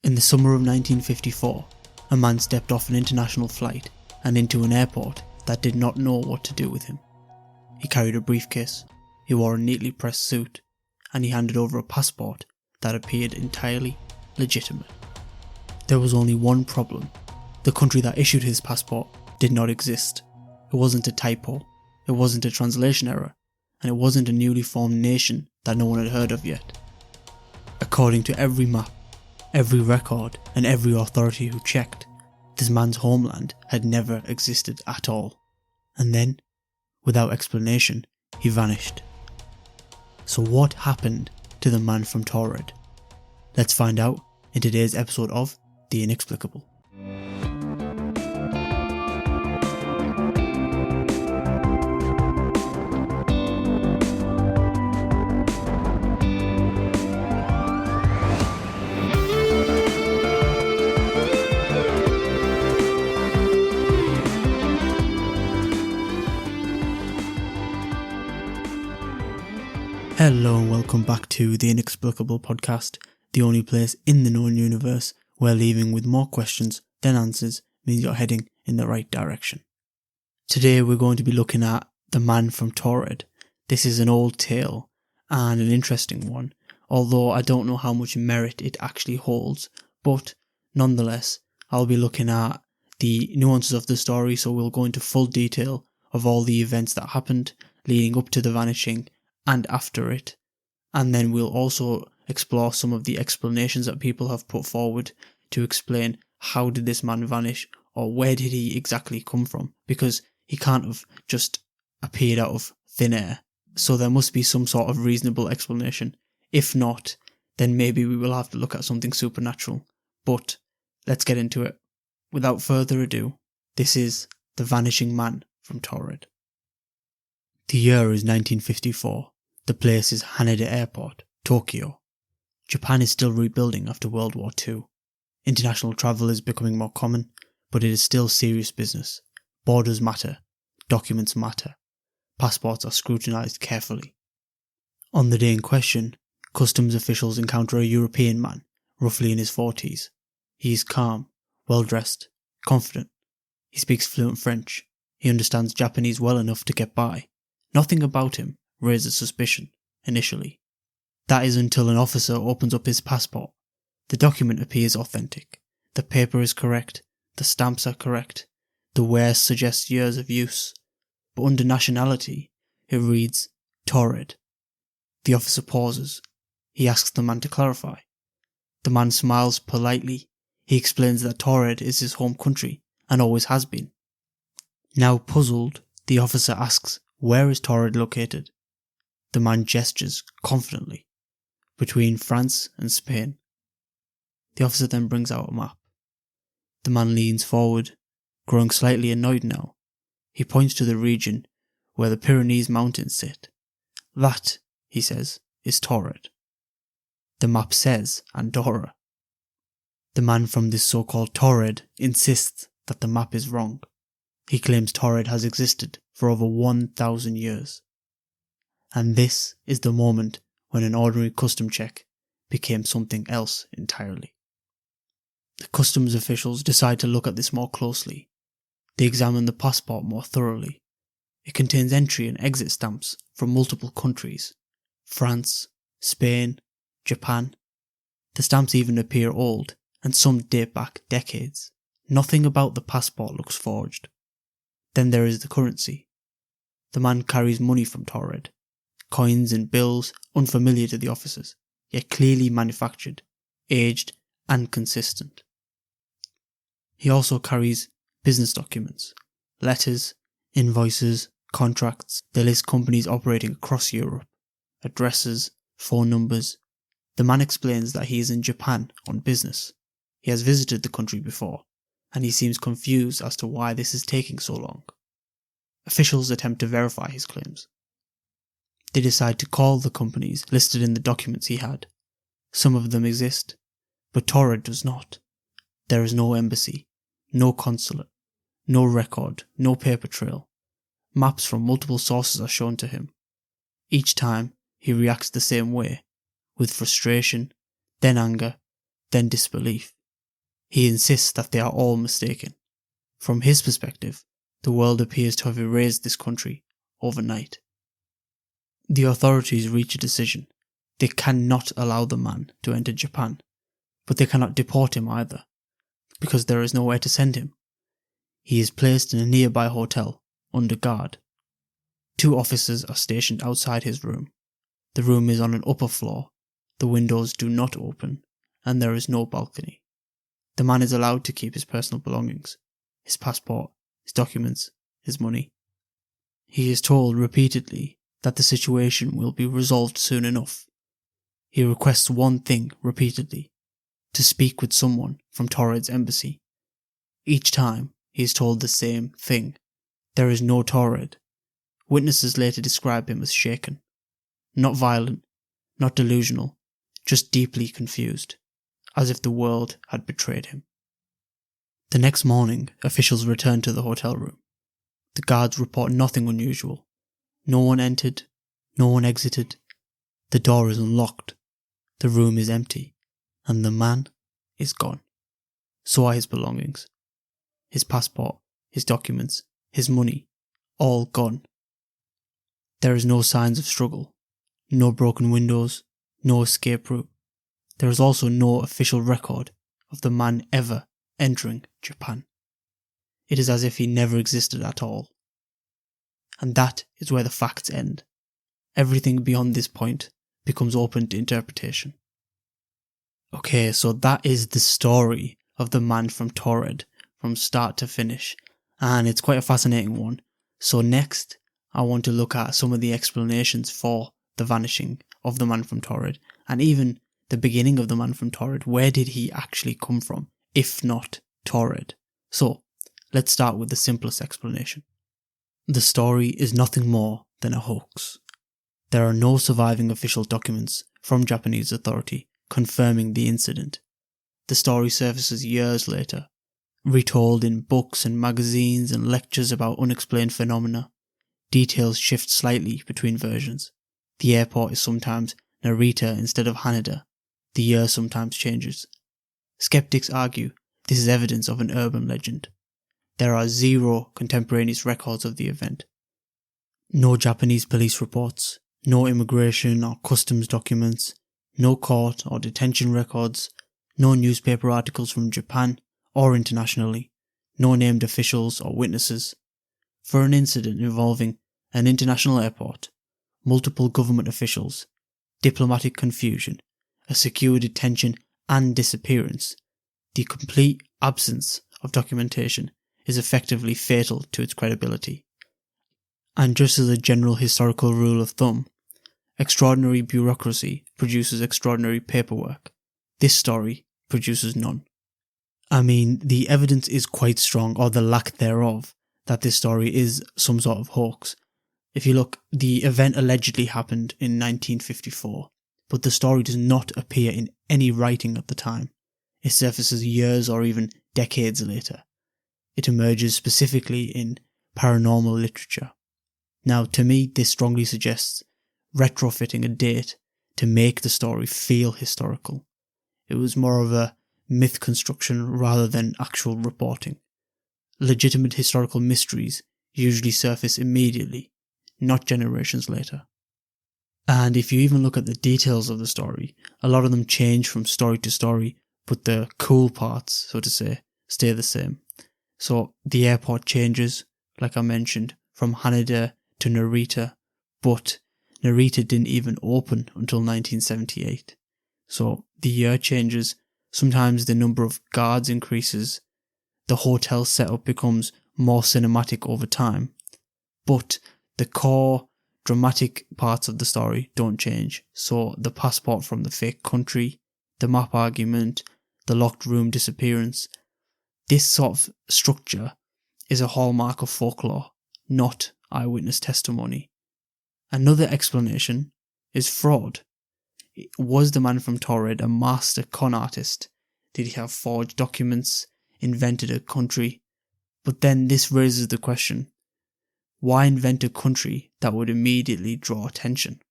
In the summer of 1954, a man stepped off an international flight and into an airport that did not know what to do with him. He carried a briefcase, he wore a neatly pressed suit, and he handed over a passport that appeared entirely legitimate. There was only one problem. The country that issued his passport did not exist. It wasn't a typo, it wasn't a translation error, and it wasn't a newly formed nation that no one had heard of yet. According to every map, every record, and every authority who checked, this man's homeland had never existed at all. And then, without explanation, he vanished. So what happened to the man from Taured? Let's find out in today's episode of The Inexplicable. Hello and welcome back to The Inexplicable podcast, the only place in the known universe where leaving with more questions than answers means you're heading in the right direction. Today we're going to be looking at the man from Taured. This is an old tale and an interesting one, although I don't know how much merit it actually holds, but nonetheless I'll be looking at the nuances of the story, so we'll go into full detail of all the events that happened leading up to the vanishing and after it, and then we'll also explore some of the explanations that people have put forward to explain how did this man vanish, or where did he exactly come from, because he can't have just appeared out of thin air, so there must be some sort of reasonable explanation. If not, then maybe we will have to look at something supernatural. But let's get into it. Without further ado, this is The Vanishing Man from Taured. The year is 1954. The place is Haneda Airport, Tokyo. Japan is still rebuilding after World War II. International travel is becoming more common, but it is still serious business. Borders matter. Documents matter. Passports are scrutinised carefully. On the day in question, customs officials encounter a European man, roughly in his 40s. He is calm, well-dressed, confident. He speaks fluent French. He understands Japanese well enough to get by. Nothing about him raises suspicion, initially. That is until an officer opens up his passport. The document appears authentic. The paper is correct. The stamps are correct. The wear suggests years of use. But under nationality, it reads Taured. The officer pauses. He asks the man to clarify. The man smiles politely. He explains that Taured is his home country and always has been. Now puzzled, the officer asks, where is Taured located? The man gestures confidently. Between France and Spain. The officer then brings out a map. The man leans forward, growing slightly annoyed now. He points to the region where the Pyrenees mountains sit. That, he says, is Taured. The map says Andorra. The man from this so-called Taured insists that the map is wrong. He claims Taured has existed for over 1,000 years. And this is the moment when an ordinary custom check became something else entirely. The customs officials decide to look at this more closely. They examine the passport more thoroughly. It contains entry and exit stamps from multiple countries: France, Spain, Japan. The stamps even appear old, and some date back decades. Nothing about the passport looks forged. Then there is the currency. The man carries money from Taured. Coins and bills unfamiliar to the officers, yet clearly manufactured, aged and consistent. He also carries business documents, letters, invoices, contracts. They list companies operating across Europe, addresses, phone numbers. The man explains that he is in Japan on business. He has visited the country before, and he seems confused as to why this is taking so long. Officials attempt to verify his claims. They decide to call the companies listed in the documents he had. Some of them exist, but Taured does not. There is no embassy, no consulate, no record, no paper trail. Maps from multiple sources are shown to him. Each time, he reacts the same way, with frustration, then anger, then disbelief. He insists that they are all mistaken. From his perspective, the world appears to have erased this country overnight. The authorities reach a decision. They cannot allow the man to enter Japan, but they cannot deport him either, because there is nowhere to send him. He is placed in a nearby hotel, under guard. 2 officers are stationed outside his room. The room is on an upper floor, the windows do not open, and there is no balcony. The man is allowed to keep his personal belongings, his passport, his documents, his money. He is told repeatedly that the situation will be resolved soon enough. He requests one thing repeatedly, to speak with someone from Taured's embassy. Each time he is told the same thing. There is no Taured. Witnesses later describe him as shaken. Not violent, not delusional, just deeply confused, as if the world had betrayed him. The next morning, officials return to the hotel room. The guards report nothing unusual. No one entered, no one exited. The door is unlocked. The room is empty, and the man is gone. So are his belongings. His passport, his documents, his money, all gone. There is no signs of struggle, no broken windows, no escape route. There is also no official record of the man ever entering Japan. It is as if he never existed at all. And that is where the facts end. Everything beyond this point becomes open to interpretation. Okay, so that is the story of the man from Taured, from start to finish, and it's quite a fascinating one. So next, I want to look at some of the explanations for the vanishing of the man from Taured, and even the beginning of the man from Taured. Where did he actually come from, if not Taured? So, let's start with the simplest explanation. The story is nothing more than a hoax. There are no surviving official documents from Japanese authority confirming the incident. The story surfaces years later, retold in books and magazines and lectures about unexplained phenomena. Details shift slightly between versions. The airport is sometimes Narita instead of Haneda. The year sometimes changes. Skeptics argue this is evidence of an urban legend. There are 0 contemporaneous records of the event. No Japanese police reports, no immigration or customs documents, no court or detention records, no newspaper articles from Japan or internationally, no named officials or witnesses. For an incident involving an international airport, multiple government officials, diplomatic confusion, a secure detention and disappearance, the complete absence of documentation is effectively fatal to its credibility. And just as a general historical rule of thumb, extraordinary bureaucracy produces extraordinary paperwork. This story produces none. I mean, the evidence is quite strong, or the lack thereof, that this story is some sort of hoax. If you look, the event allegedly happened in 1954, but the story does not appear in any writing at the time. It surfaces years or even decades later. It emerges specifically in paranormal literature. Now, to me, this strongly suggests retrofitting a date to make the story feel historical. It was more of a myth construction rather than actual reporting. Legitimate historical mysteries usually surface immediately, not generations later. And if you even look at the details of the story, a lot of them change from story to story, but the cool parts, so to say, stay the same. So the airport changes, like I mentioned, from Haneda to Narita, but Narita didn't even open until 1978. So the year changes, sometimes the number of guards increases, the hotel setup becomes more cinematic over time, but the core dramatic parts of the story don't change. So the passport from the fake country, the map argument, the locked room disappearance, this sort of structure is a hallmark of folklore, not eyewitness testimony. Another explanation is fraud. Was the man from Taured a master con artist? Did he have forged documents, invented a country? But then this raises the question, why invent a country that would immediately draw attention?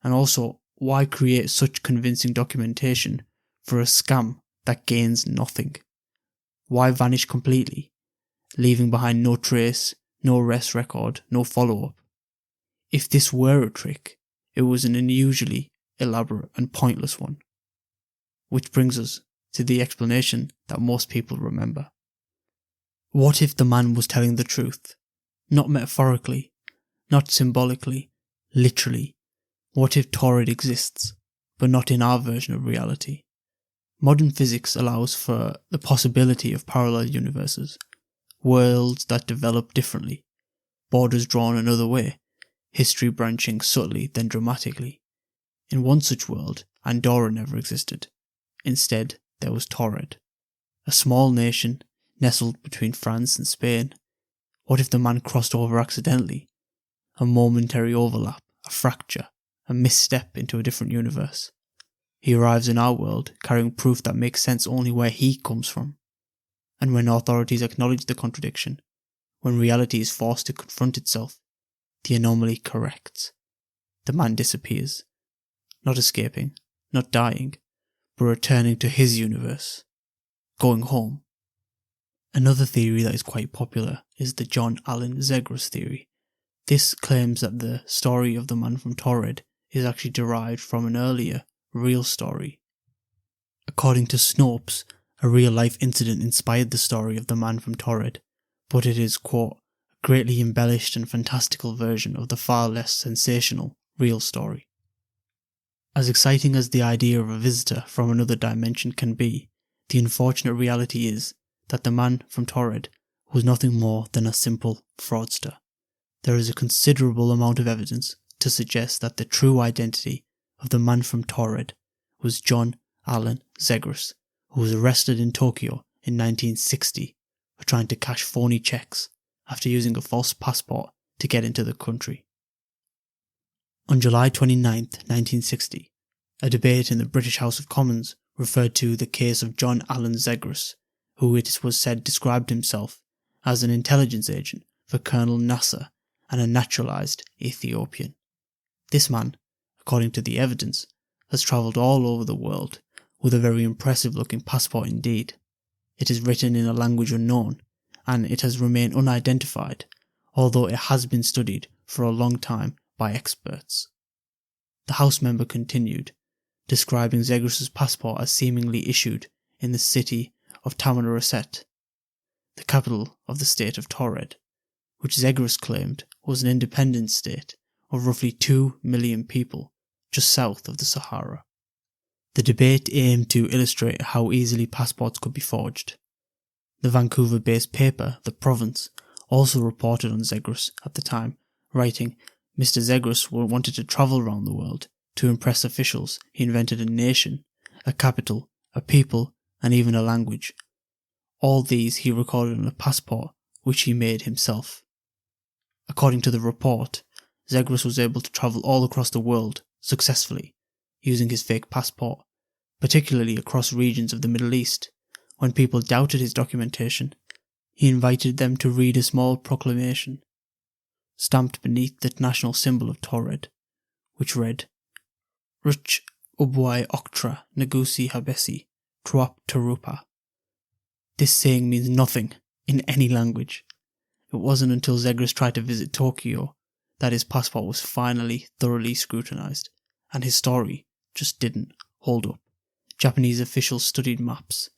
And also, why create such convincing documentation for a scam that gains nothing? Why vanish completely, leaving behind no trace, no arrest record, no follow-up? If this were a trick, it was an unusually elaborate and pointless one. Which brings us to the explanation that most people remember. What if the man was telling the truth? Not metaphorically, not symbolically, literally. What if Taured exists, but not in our version of reality? Modern physics allows for the possibility of parallel universes, worlds that develop differently, borders drawn another way, history branching subtly then dramatically. In one such world, Andorra never existed. Instead, there was Taured, a small nation nestled between France and Spain. What if the man crossed over accidentally? A momentary overlap, a fracture, a misstep into a different universe. He arrives in our world carrying proof that makes sense only where he comes from. And when authorities acknowledge the contradiction, when reality is forced to confront itself, the anomaly corrects. The man disappears, not escaping, not dying, but returning to his universe, going home. Another theory that is quite popular is the John Allen Zegras theory. This claims that the story of the man from Taured is actually derived from an earlier, real story. According to Snopes, a real-life incident inspired the story of the man from Taured, but it is, quote, a greatly embellished and fantastical version of the far less sensational, real story. As exciting as the idea of a visitor from another dimension can be, the unfortunate reality is that the man from Taured was nothing more than a simple fraudster. There is a considerable amount of evidence to suggest that the true identity of the man from Taured was John Allen Zegras, who was arrested in Tokyo in 1960 for trying to cash phony checks after using a false passport to get into the country. On July 29, 1960, a debate in the British House of Commons referred to the case of John Allen Zegras, who it was said described himself as an intelligence agent for Colonel Nasser and a naturalised Ethiopian. This man, according to the evidence, has travelled all over the world with a very impressive looking passport indeed. It is written in a language unknown, and it has remained unidentified, although it has been studied for a long time by experts. The House member continued, describing Zegras' passport as seemingly issued in the city of Tamanrasset, the capital of the state of Taured, which Zegras claimed was an independent state of roughly 2 million people just south of the Sahara. The debate aimed to illustrate how easily passports could be forged. The Vancouver-based paper, The Province, also reported on Zegras at the time, writing, Mr. Zegras wanted to travel around the world. To impress officials, he invented a nation, a capital, a people, and even a language. All these he recorded on a passport, which he made himself. According to the report, Zegras was able to travel all across the world successfully, using his fake passport, particularly across regions of the Middle East. When people doubted his documentation, he invited them to read a small proclamation, stamped beneath the national symbol of Taured, which read, Ruch ubwai oktra negusi habesi truap tarupa. This saying means nothing in any language. It wasn't until Zegras tried to visit Tokyo that his passport was finally thoroughly scrutinised, and his story just didn't hold up. Japanese officials studied maps,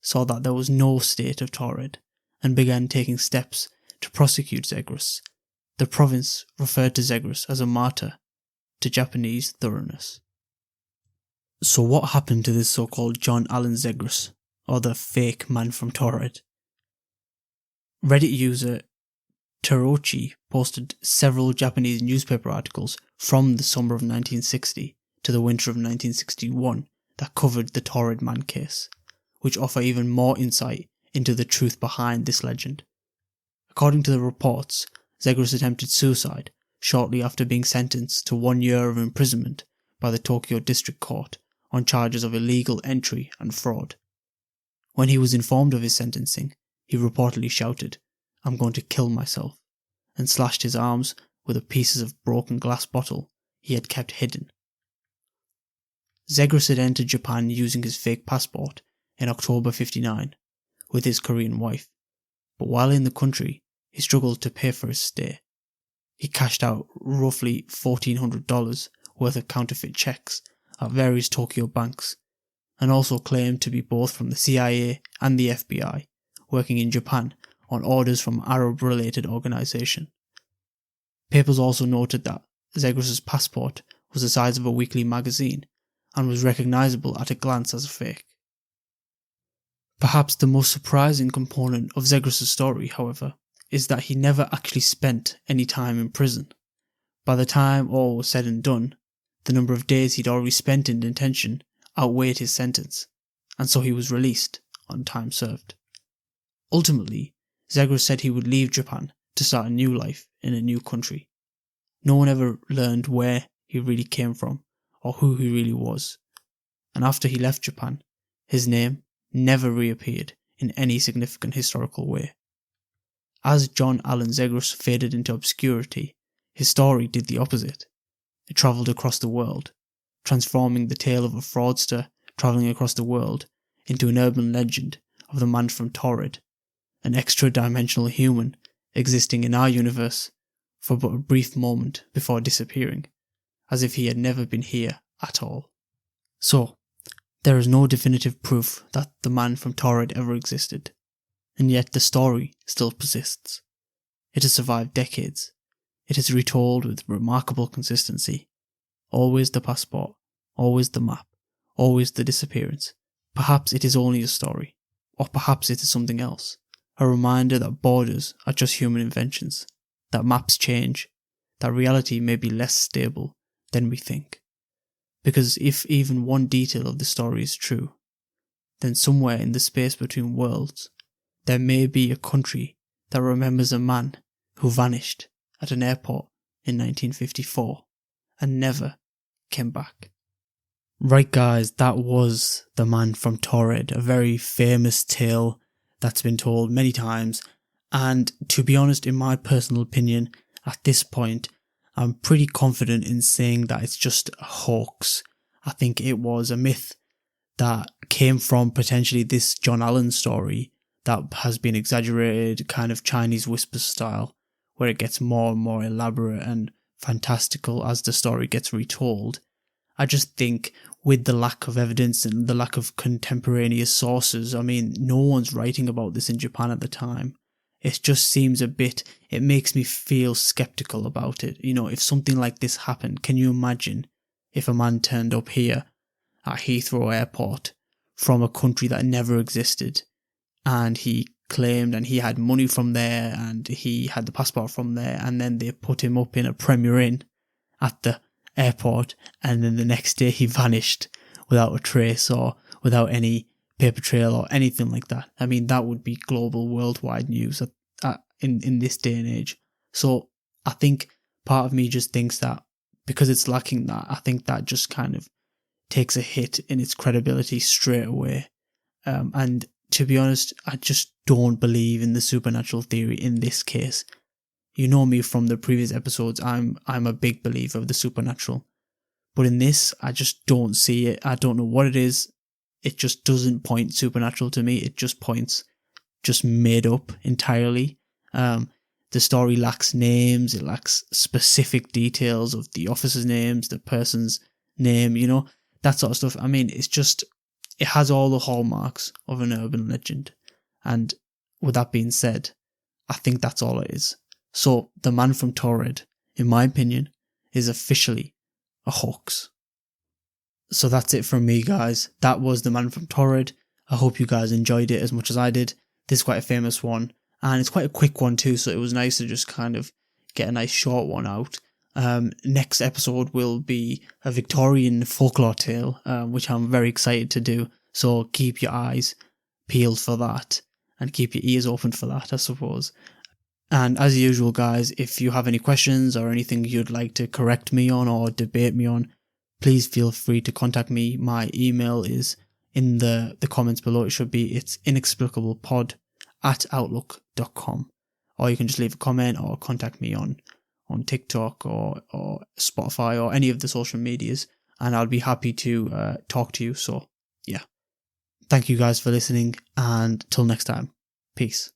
saw that there was no state of Taured, and began taking steps to prosecute Zegras. The province referred to Zegras as a martyr to Japanese thoroughness. So what happened to this so-called John Allen Zegras, or the fake man from Taured? Reddit user Terochi posted several Japanese newspaper articles from the summer of 1960 to the winter of 1961 that covered the Taured man case, which offer even more insight into the truth behind this legend. According to the reports, Zegras attempted suicide shortly after being sentenced to 1 year of imprisonment by the Tokyo District Court on charges of illegal entry and fraud. When he was informed of his sentencing, he reportedly shouted, "I'm going to kill myself," and slashed his arms with the pieces of broken glass bottle he had kept hidden. Zegras had entered Japan using his fake passport in October 59 with his Korean wife, but while in the country, he struggled to pay for his stay. He cashed out roughly $1,400 worth of counterfeit checks at various Tokyo banks, and also claimed to be both from the CIA and the FBI, working in Japan on orders from Arab-related organisation. Papers also noted that Zegras' passport was the size of a weekly magazine and was recognisable at a glance as a fake. Perhaps the most surprising component of Zegras' story, however, is that he never actually spent any time in prison. By the time all was said and done, the number of days he'd already spent in detention outweighed his sentence, and so he was released on time served. Ultimately, Zegras said he would leave Japan to start a new life in a new country. No one ever learned where he really came from or who he really was, and after he left Japan, his name never reappeared in any significant historical way. As John Allen Zegras faded into obscurity, his story did the opposite. It travelled across the world, transforming the tale of a fraudster travelling across the world into an urban legend of the man from Taured, an extra-dimensional human existing in our universe for but a brief moment before disappearing, as if he had never been here at all. So, there is no definitive proof that the man from Taured ever existed, and yet the story still persists. It has survived decades. It is retold with remarkable consistency. Always the passport, always the map, always the disappearance. Perhaps it is only a story, or perhaps it is something else. A reminder that borders are just human inventions, that maps change, that reality may be less stable than we think. Because if even one detail of the story is true, then somewhere in the space between worlds, there may be a country that remembers a man who vanished at an airport in 1954 and never came back. Right guys, that was The Man from Taured, a very famous tale that's been told many times, and to be honest, in my personal opinion, at this point, I'm pretty confident in saying that it's just a hoax. I think it was a myth that came from potentially this John Allen story that has been exaggerated, kind of Chinese whisper style, where it gets more and more elaborate and fantastical as the story gets retold. I just think with the lack of evidence and the lack of contemporaneous sources, I mean, no one's writing about this in Japan at the time. It just seems it makes me feel skeptical about it. You know, if something like this happened, can you imagine if a man turned up here at Heathrow Airport from a country that never existed, and he claimed and he had money from there and he had the passport from there, and then they put him up in a Premier Inn at the airport, and then the next day he vanished without a trace or without any paper trail or anything like that. I mean, that would be global, worldwide news in this day and age. So I think part of me just thinks that because it's lacking that, I think that just kind of takes a hit in its credibility straight away. And to be honest, I just don't believe in the supernatural theory in this case. You know me from the previous episodes, I'm a big believer of the supernatural. But in this, I just don't see it. I don't know what it is. It just doesn't point supernatural to me. It just points just made up entirely. The story lacks names. It lacks specific details of the officers' names, the person's name, you know, that sort of stuff. I mean, it has all the hallmarks of an urban legend. And with that being said, I think that's all it is. So The Man from Taured, in my opinion, is officially a hoax. So that's it from me, guys. That was The Man from Taured. I hope you guys enjoyed it as much as I did. This is quite a famous one, and it's quite a quick one too, so it was nice to just kind of get a nice short one out. Next episode will be a Victorian folklore tale, which I'm very excited to do, so keep your eyes peeled for that, and keep your ears open for that, I suppose. And as usual, guys, if you have any questions or anything you'd like to correct me on or debate me on, please feel free to contact me. My email is in the comments below. It should be, it's inexplicablepod@outlook.com. Or you can just leave a comment or contact me on TikTok or Spotify or any of the social medias, and I'll be happy to talk to you. So, yeah. Thank you guys for listening, and till next time, peace.